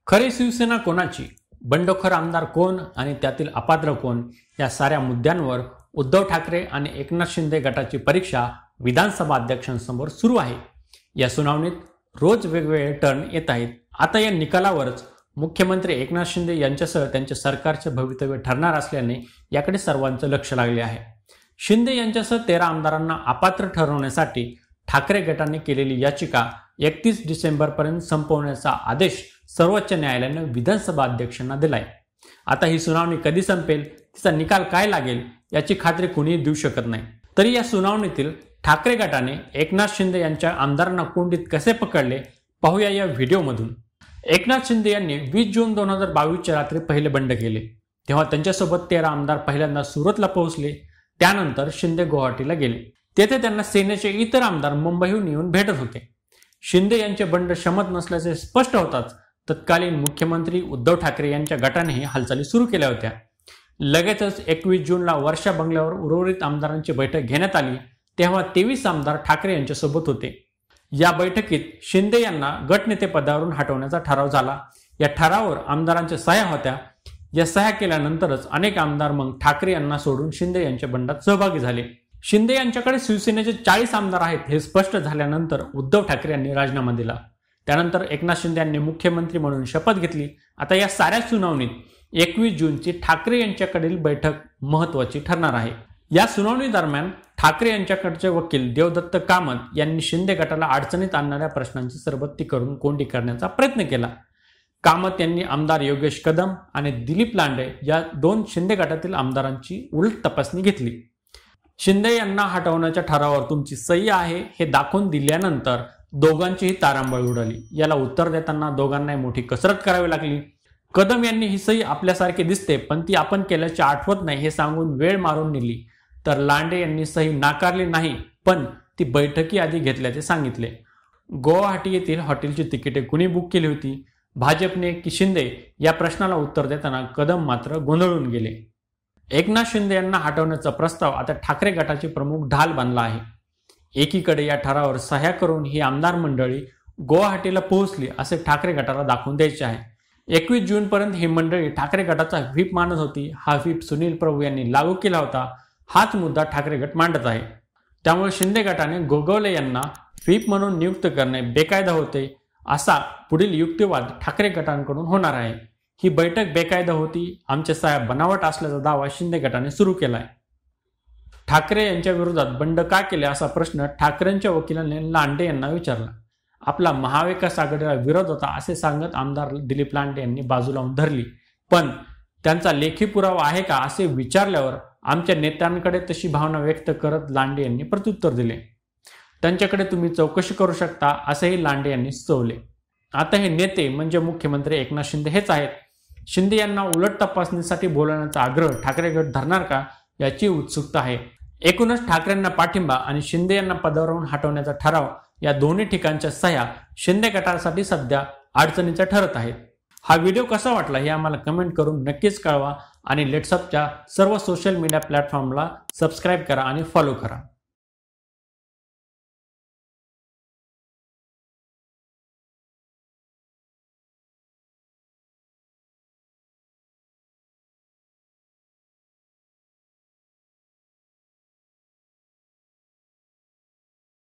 खरी शिवसेना कोणाची, बंडखोर आमदार कोण आणि त्यातील अपात्र कोण, या साऱ्या मुद्द्यांवर उद्धव ठाकरे आणि एकनाथ शिंदे गटाची परीक्षा विधानसभा अध्यक्षांसमोर सुरू आहे. या सुनावणीत रोज वेगवेगळे टर्न येत आहेत. आता या निकालावरच मुख्यमंत्री एकनाथ शिंदे यांच्यासह त्यांच्या सरकारचे भवितव्य ठरणार असल्याने याकडे सर्वांचं लक्ष लागले आहे. शिंदे यांच्यासह 13 आमदारांना अपात्र ठरवण्यासाठी ठाकरे गटाने केलेली याचिका 31 डिसेंबरपर्यंत संपवण्याचा आदेश सर्वोच्च न्यायालयाने विधानसभा अध्यक्षांना दिलाय. आता ही सुनावणी कधी संपेल, तिचा निकाल काय लागेल याची खात्री कुणीही देऊ शकत नाही. तरी या सुनावणीतील ठाकरे गटाने एकनाथ शिंदे यांच्या आमदारांना कोंडीत कसे पकडले पाहूया या व्हिडिओमधून. एकनाथ शिंदे यांनी 20 जून 2022च्या रात्री पहिले बंड केले. तेव्हा त्यांच्यासोबत 13 आमदार पहिल्यांदा सुरतला पोहोचले. त्यानंतर शिंदे गुवाहाटीला गेले. तेथे त्यांना सेनेचे इतर आमदार मुंबईहून येऊन भेटत होते. शिंदे यांचे बंड शमत नसल्याचे स्पष्ट होताच तत्कालीन मुख्यमंत्री उद्धव ठाकरे यांच्या गटानेही हालचाली सुरू केल्या होत्या. लगेचच 21 जूनला वर्षा बंगल्यावर उर्वरित आमदारांची बैठक घेण्यात आली. तेव्हा 23 आमदार ठाकरे यांच्यासोबत होते. या बैठकीत शिंदे यांना गटनेतेपदावरून हटवण्याचा ठराव झाला. या ठरावावर आमदारांच्या सह्या होत्या. या सह्या केल्यानंतरच अनेक आमदार मग ठाकरे यांना सोडून शिंदे यांच्या बंडात सहभागी झाले. शिंदे यांच्याकडे शिवसेनेचे 40 आमदार आहेत हे स्पष्ट झाल्यानंतर उद्धव ठाकरे यांनी राजीनामा दिला. त्यानंतर एकनाथ शिंदे यांनी मुख्यमंत्री म्हणून शपथ घेतली. आता या साऱ्या सुनावणीत 21 जूनची ठाकरे यांच्याकडील बैठक महत्त्वाची ठरणार आहे. या सुनावणी दरम्यान ठाकरे यांच्याकडचे वकील देवदत्त कामत यांनी शिंदे गटाला अडचणीत आणणाऱ्या प्रश्नांची सरबत्ती करून कोंडी करण्याचा प्रयत्न केला. कामत यांनी आमदार योगेश कदम आणि दिलीप लांडे या 2 शिंदे गटातील आमदारांची उलट तपासणी घेतली. शिंदे यांना हटवण्याच्या ठरावावर तुमची सही आहे हे दाखवून दिल्यानंतर दोघांचीही तारांबळ उडाली. याला उत्तर देताना दोघांनाही मोठी कसरत करावी लागली. कदम यांनी ही सही आपल्यासारखी दिसते पण ती आपण केल्याची आठवत नाही हे सांगून वेळ मारून नेली. तर लांडे यांनी सही नाकारली नाही पण ती बैठकी आधी घेतल्याचे सांगितले. गुवाहाटी येथील हॉटेलची तिकिटे कुणी बुक केली होती, भाजपने की शिंदे, या प्रश्नाला उत्तर देताना कदम मात्र गोंधळून गेले. एकनाथ शिंदे यांना हटवण्याचा प्रस्ताव आता ठाकरे गटाची प्रमुख ढाल बनला आहे. एकीकडे या ठरावावर सह्या करून ही आमदार मंडळी गुवाहाटीला पोहोचली असे ठाकरे गटाला दाखवून द्यायचे आहे. 21 जूनपर्यंत ही मंडळी ठाकरे गटाचा व्हीप मानत होती. हा व्हीप सुनील प्रभू यांनी लागू केला होता. हाच मुद्दा ठाकरे गट मांडत आहे. त्यामुळे शिंदे गटाने गोगवले यांना व्हीप म्हणून नियुक्त करणे बेकायदा होते असा पुढील युक्तिवाद ठाकरे गटांकडून होणार आहे. ही बैठक बेकायदा होती, आमचे साहेब बनावट असल्याचा दावा शिंदे गटाने सुरू केलाय. ठाकरे यांच्या विरोधात बंड का केले असा प्रश्न ठाकरेंच्या वकिलांनी लांडे यांना विचारला. आपला महाविकास आघाडीला विरोध होता असे सांगत आमदार दिलीप लांडे यांनी बाजू लावून धरली. पण त्यांचा लेखी पुरावा आहे का असे विचारल्यावर आमच्या नेत्यांकडे तशी भावना व्यक्त करत लांडे यांनी प्रत्युत्तर दिले. त्यांच्याकडे तुम्ही चौकशी करू शकता असेही लांडे यांनी सुचवले. आता हे नेते म्हणजे मुख्यमंत्री एकनाथ शिंदे हेच आहेत. शिंदे यांना उलट तपासणीसाठी बोलवण्याचा आग्रह ठाकरे गट धरणार का याची उत्सुकता आहे. एकूणच ठाकरेंना पाठिंबा आणि शिंदे यांना पदावरून हटवण्याचा ठराव या दोन्ही ठिकाणच्या सह्या शिंदे गटासाठी सध्या अडचणीच्या ठरत आहेत. हा व्हिडिओ कसा वाटला हे आम्हाला कमेंट करून नक्कीच कळवा आणि लेट्सअपच्या सर्व सोशल मीडिया प्लॅटफॉर्मला सबस्क्राईब करा आणि फॉलो करा.